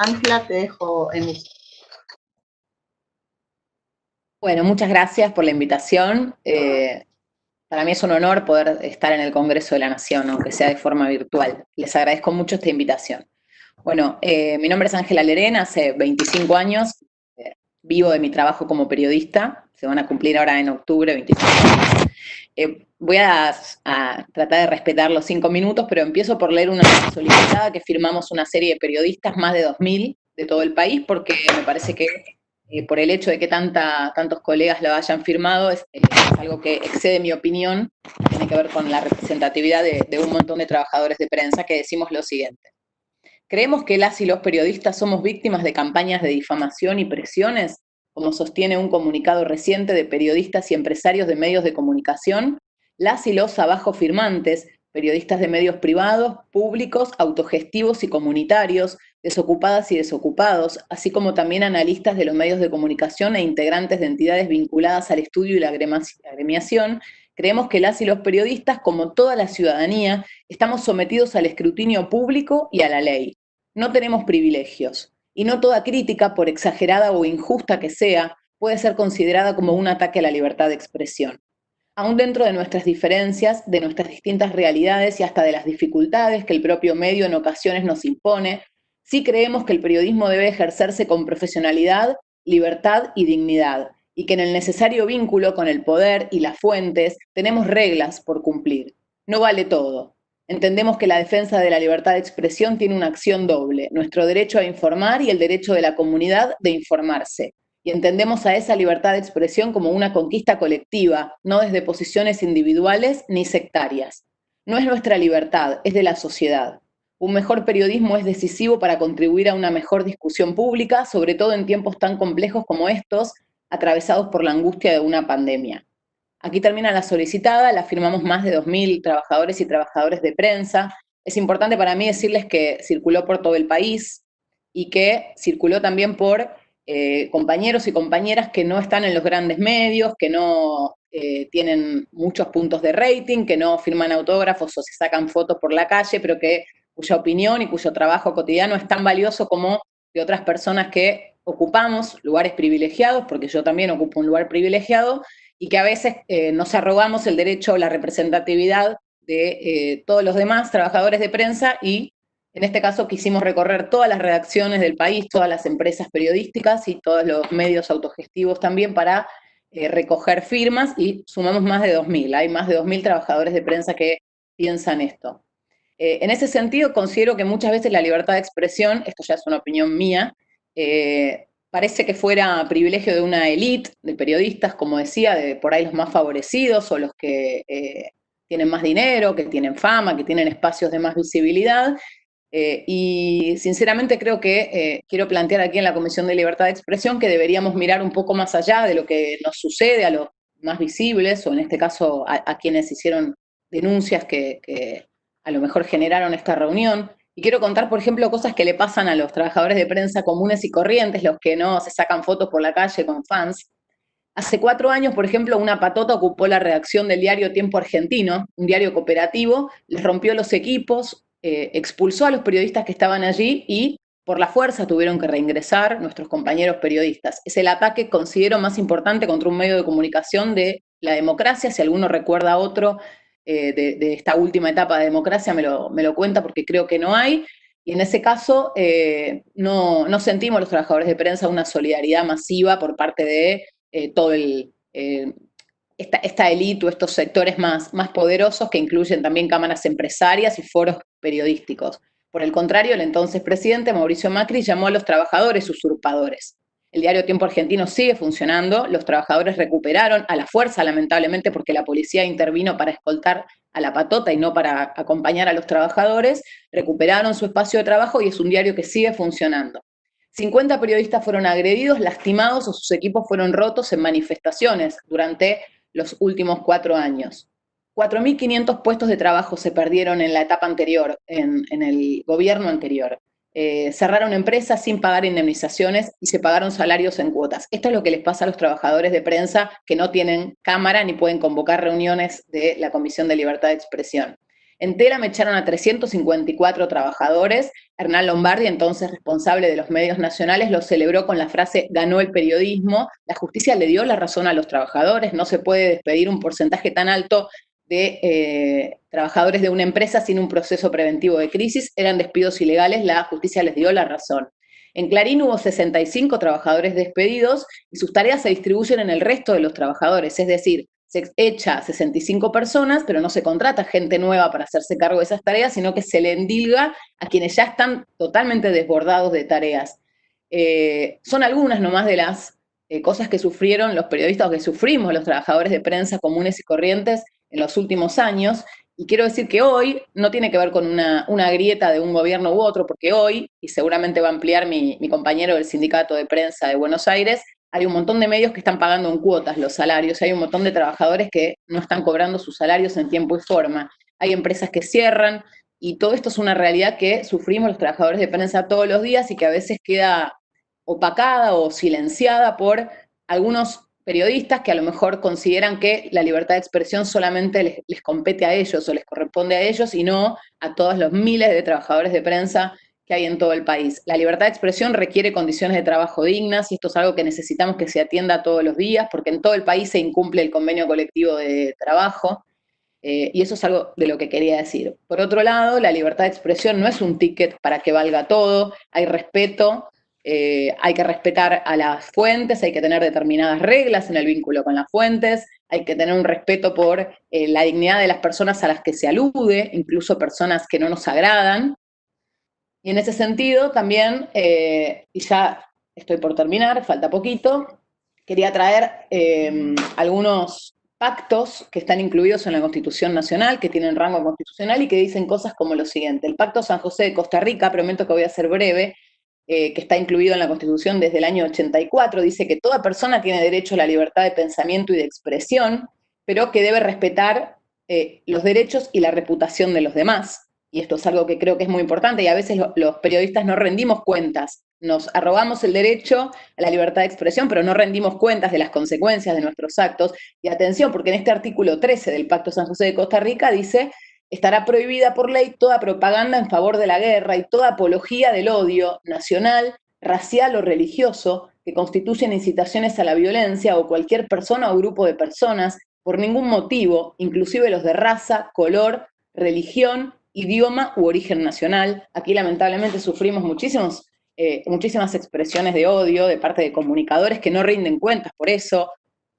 Ángela, te dejo en uso. Bueno, muchas gracias por la invitación. Para mí es un honor poder estar en el Congreso de la Nación, aunque sea de forma virtual. Les agradezco mucho esta invitación. Bueno, mi nombre es Ángela Lerena, hace 25 años vivo de mi trabajo como periodista, se van a cumplir ahora en octubre 25 años. Voy a tratar de respetar los 5 minutos, pero empiezo por leer una solicitada que firmamos una serie de periodistas, más de 2000 de todo el país, porque me parece que por el hecho de que tantos colegas lo hayan firmado, es algo que excede mi opinión, tiene que ver con la representatividad de un montón de trabajadores de prensa, que decimos lo siguiente. ¿Creemos que las y los periodistas somos víctimas de campañas de difamación y presiones, como sostiene un comunicado reciente de periodistas y empresarios de medios de comunicación? Las y los abajo firmantes, periodistas de medios privados, públicos, autogestivos y comunitarios, desocupadas y desocupados, así como también analistas de los medios de comunicación e integrantes de entidades vinculadas al estudio y la agremiación, creemos que las y los periodistas, como toda la ciudadanía, estamos sometidos al escrutinio público y a la ley. No tenemos privilegios, y no toda crítica, por exagerada o injusta que sea, puede ser considerada como un ataque a la libertad de expresión. Aún dentro de nuestras diferencias, de nuestras distintas realidades y hasta de las dificultades que el propio medio en ocasiones nos impone, sí creemos que el periodismo debe ejercerse con profesionalidad, libertad y dignidad, y que en el necesario vínculo con el poder y las fuentes tenemos reglas por cumplir. No vale todo. Entendemos que la defensa de la libertad de expresión tiene una acción doble, nuestro derecho a informar y el derecho de la comunidad de informarse. Y entendemos a esa libertad de expresión como una conquista colectiva, no desde posiciones individuales ni sectarias. No es nuestra libertad, es de la sociedad. Un mejor periodismo es decisivo para contribuir a una mejor discusión pública, sobre todo en tiempos tan complejos como estos, atravesados por la angustia de una pandemia. Aquí termina la solicitada, la firmamos más de 2000 trabajadores y trabajadoras de prensa. Es importante para mí decirles que circuló por todo el país y que circuló también por compañeros y compañeras que no están en los grandes medios, que no tienen muchos puntos de rating, que no firman autógrafos o se sacan fotos por la calle, pero cuya opinión y cuyo trabajo cotidiano es tan valioso como de otras personas que ocupamos lugares privilegiados, porque yo también ocupo un lugar privilegiado, y que a veces nos arrogamos el derecho o la representatividad de todos los demás trabajadores de prensa, y en este caso quisimos recorrer todas las redacciones del país, todas las empresas periodísticas y todos los medios autogestivos también para recoger firmas, y sumamos más de 2000. Hay más de 2000 trabajadores de prensa que piensan esto. En ese sentido, considero que muchas veces la libertad de expresión, esto ya es una opinión mía, parece que fuera privilegio de una élite de periodistas, como decía, de por ahí los más favorecidos o los que tienen más dinero, que tienen fama, que tienen espacios de más visibilidad. Y sinceramente creo que quiero plantear aquí en la Comisión de Libertad de Expresión que deberíamos mirar un poco más allá de lo que nos sucede a los más visibles, o en este caso a quienes hicieron denuncias que a lo mejor generaron esta reunión. Y quiero contar, por ejemplo, cosas que le pasan a los trabajadores de prensa comunes y corrientes, los que no se sacan fotos por la calle con fans. Hace 4 años, por ejemplo, una patota ocupó la redacción del diario Tiempo Argentino, un diario cooperativo, les rompió los equipos, expulsó a los periodistas que estaban allí y por la fuerza tuvieron que reingresar nuestros compañeros periodistas. Es el ataque, considero, más importante contra un medio de comunicación de la democracia. Si alguno recuerda otro de esta última etapa de democracia, me lo cuenta, porque creo que no hay. Y en ese caso no sentimos los trabajadores de prensa una solidaridad masiva por parte de todo esta élite o estos sectores más poderosos, que incluyen también cámaras empresarias y foros periodísticos. Por el contrario, el entonces presidente Mauricio Macri llamó a los trabajadores usurpadores. El diario Tiempo Argentino sigue funcionando, los trabajadores recuperaron a la fuerza, lamentablemente, porque la policía intervino para escoltar a la patota y no para acompañar a los trabajadores, recuperaron su espacio de trabajo y es un diario que sigue funcionando. 50 periodistas fueron agredidos, lastimados o sus equipos fueron rotos en manifestaciones durante los últimos 4 años. 4.500 puestos de trabajo se perdieron en la etapa anterior, en el gobierno anterior. Cerraron empresas sin pagar indemnizaciones y se pagaron salarios en cuotas. Esto es lo que les pasa a los trabajadores de prensa que no tienen cámara ni pueden convocar reuniones de la Comisión de Libertad de Expresión. En Telam echaron a 354 trabajadores. Hernán Lombardi, entonces responsable de los medios nacionales, lo celebró con la frase «ganó el periodismo». La justicia le dio la razón a los trabajadores, no se puede despedir un porcentaje tan alto de trabajadores de una empresa sin un proceso preventivo de crisis. Eran despidos ilegales, la justicia les dio la razón. En Clarín hubo 65 trabajadores despedidos y sus tareas se distribuyen en el resto de los trabajadores, es decir, se echa a 65 personas, pero no se contrata gente nueva para hacerse cargo de esas tareas, sino que se le endilga a quienes ya están totalmente desbordados de tareas. Son algunas nomás de las cosas que sufrieron los periodistas o que sufrimos los trabajadores de prensa comunes y corrientes en los últimos años. Y quiero decir que hoy no tiene que ver con una grieta de un gobierno u otro, porque hoy, y seguramente va a ampliar mi compañero del Sindicato de Prensa de Buenos Aires, hay un montón de medios que están pagando en cuotas los salarios, hay un montón de trabajadores que no están cobrando sus salarios en tiempo y forma, hay empresas que cierran, y todo esto es una realidad que sufrimos los trabajadores de prensa todos los días y que a veces queda opacada o silenciada por algunos periodistas que a lo mejor consideran que la libertad de expresión solamente les compete a ellos o les corresponde a ellos y no a todos los miles de trabajadores de prensa que hay en todo el país. La libertad de expresión requiere condiciones de trabajo dignas y esto es algo que necesitamos que se atienda todos los días porque en todo el país se incumple el convenio colectivo de trabajo y eso es algo de lo que quería decir. Por otro lado, la libertad de expresión no es un ticket para que valga todo, hay respeto, hay que respetar a las fuentes, hay que tener determinadas reglas en el vínculo con las fuentes, hay que tener un respeto por la dignidad de las personas a las que se alude, incluso personas que no nos agradan. Y en ese sentido también, y ya estoy por terminar, falta poquito, quería traer algunos pactos que están incluidos en la Constitución Nacional, que tienen rango constitucional y que dicen cosas como lo siguiente. El Pacto San José de Costa Rica, prometo que voy a ser breve, que está incluido en la Constitución desde el año 84, dice que toda persona tiene derecho a la libertad de pensamiento y de expresión, pero que debe respetar los derechos y la reputación de los demás. Y esto es algo que creo que es muy importante y a veces los periodistas no rendimos cuentas. Nos arrogamos el derecho a la libertad de expresión, pero no rendimos cuentas de las consecuencias de nuestros actos. Y atención, porque en este artículo 13 del Pacto San José de Costa Rica dice: estará prohibida por ley toda propaganda en favor de la guerra y toda apología del odio nacional, racial o religioso que constituyen incitaciones a la violencia o cualquier persona o grupo de personas por ningún motivo, inclusive los de raza, color, religión, idioma u origen nacional. Aquí lamentablemente sufrimos muchísimas expresiones de odio de parte de comunicadores que no rinden cuentas por eso,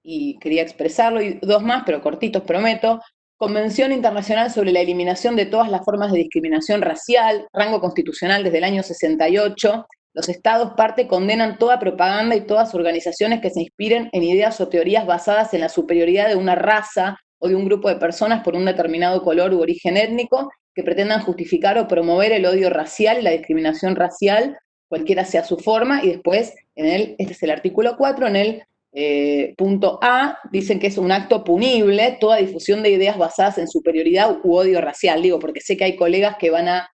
y quería expresarlo, y dos más, pero cortitos prometo. Convención Internacional sobre la Eliminación de todas las formas de discriminación racial, rango constitucional desde el año 68. Los estados parte condenan toda propaganda y todas organizaciones que se inspiren en ideas o teorías basadas en la superioridad de una raza o de un grupo de personas por un determinado color u origen étnico, que pretendan justificar o promover el odio racial y la discriminación racial, cualquiera sea su forma. Y después, este es el artículo 4, en el punto A, dicen que es un acto punible toda difusión de ideas basadas en superioridad u odio racial. Digo, porque sé que hay colegas que van a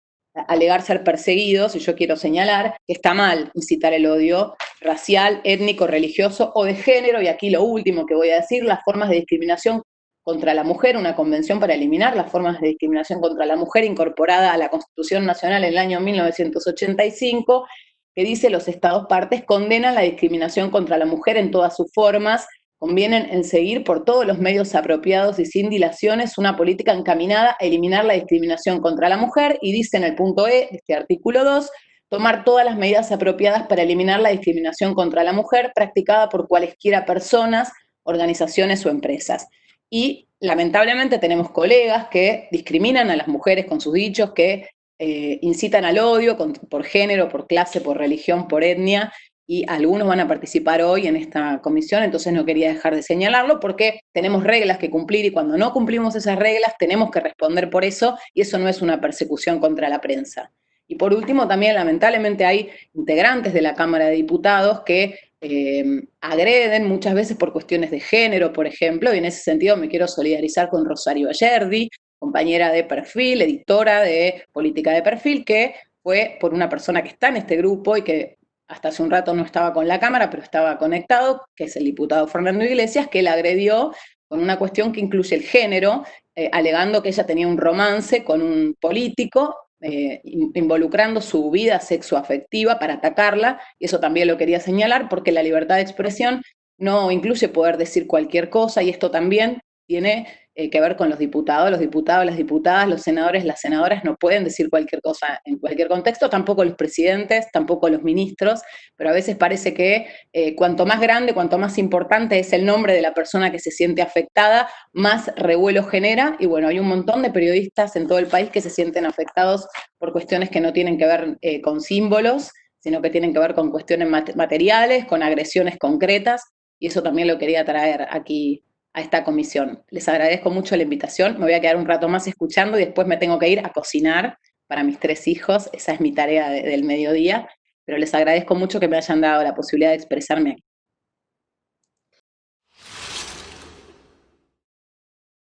alegar ser perseguidos, y yo quiero señalar que está mal incitar el odio racial, étnico, religioso o de género. Y aquí lo último que voy a decir: las formas de discriminación contra la mujer, una convención para eliminar las formas de discriminación contra la mujer incorporada a la Constitución Nacional en el año 1985, que dice: los estados partes condenan la discriminación contra la mujer en todas sus formas, convienen en seguir por todos los medios apropiados y sin dilaciones una política encaminada a eliminar la discriminación contra la mujer, y dice en el punto E de este artículo 2, tomar todas las medidas apropiadas para eliminar la discriminación contra la mujer practicada por cualesquiera personas, organizaciones o empresas. Y lamentablemente tenemos colegas que discriminan a las mujeres con sus dichos, que incitan al odio por género, por clase, por religión, por etnia, y algunos van a participar hoy en esta comisión, entonces no quería dejar de señalarlo porque tenemos reglas que cumplir y cuando no cumplimos esas reglas tenemos que responder por eso, y eso no es una persecución contra la prensa. Y por último, también lamentablemente hay integrantes de la Cámara de Diputados que agreden muchas veces por cuestiones de género, por ejemplo, y en ese sentido me quiero solidarizar con Rosario Ayerdi, compañera de Perfil, editora de Política de Perfil, que fue por una persona que está en este grupo y que hasta hace un rato no estaba con la cámara, pero estaba conectado, que es el diputado Fernando Iglesias, que la agredió con una cuestión que incluye el género, alegando que ella tenía un romance con un político, involucrando su vida sexoafectiva para atacarla, y eso también lo quería señalar, porque la libertad de expresión no incluye poder decir cualquier cosa, y esto también tiene que ver con los diputados, las diputadas, los senadores, las senadoras no pueden decir cualquier cosa en cualquier contexto, tampoco los presidentes, tampoco los ministros, pero a veces parece que cuanto más grande, cuanto más importante es el nombre de la persona que se siente afectada, más revuelo genera, y bueno, hay un montón de periodistas en todo el país que se sienten afectados por cuestiones que no tienen que ver con símbolos, sino que tienen que ver con cuestiones materiales, con agresiones concretas, y eso también lo quería traer aquí a esta comisión. Les agradezco mucho la invitación, me voy a quedar un rato más escuchando y después me tengo que ir a cocinar para mis 3 hijos, esa es mi tarea del mediodía, pero les agradezco mucho que me hayan dado la posibilidad de expresarme aquí.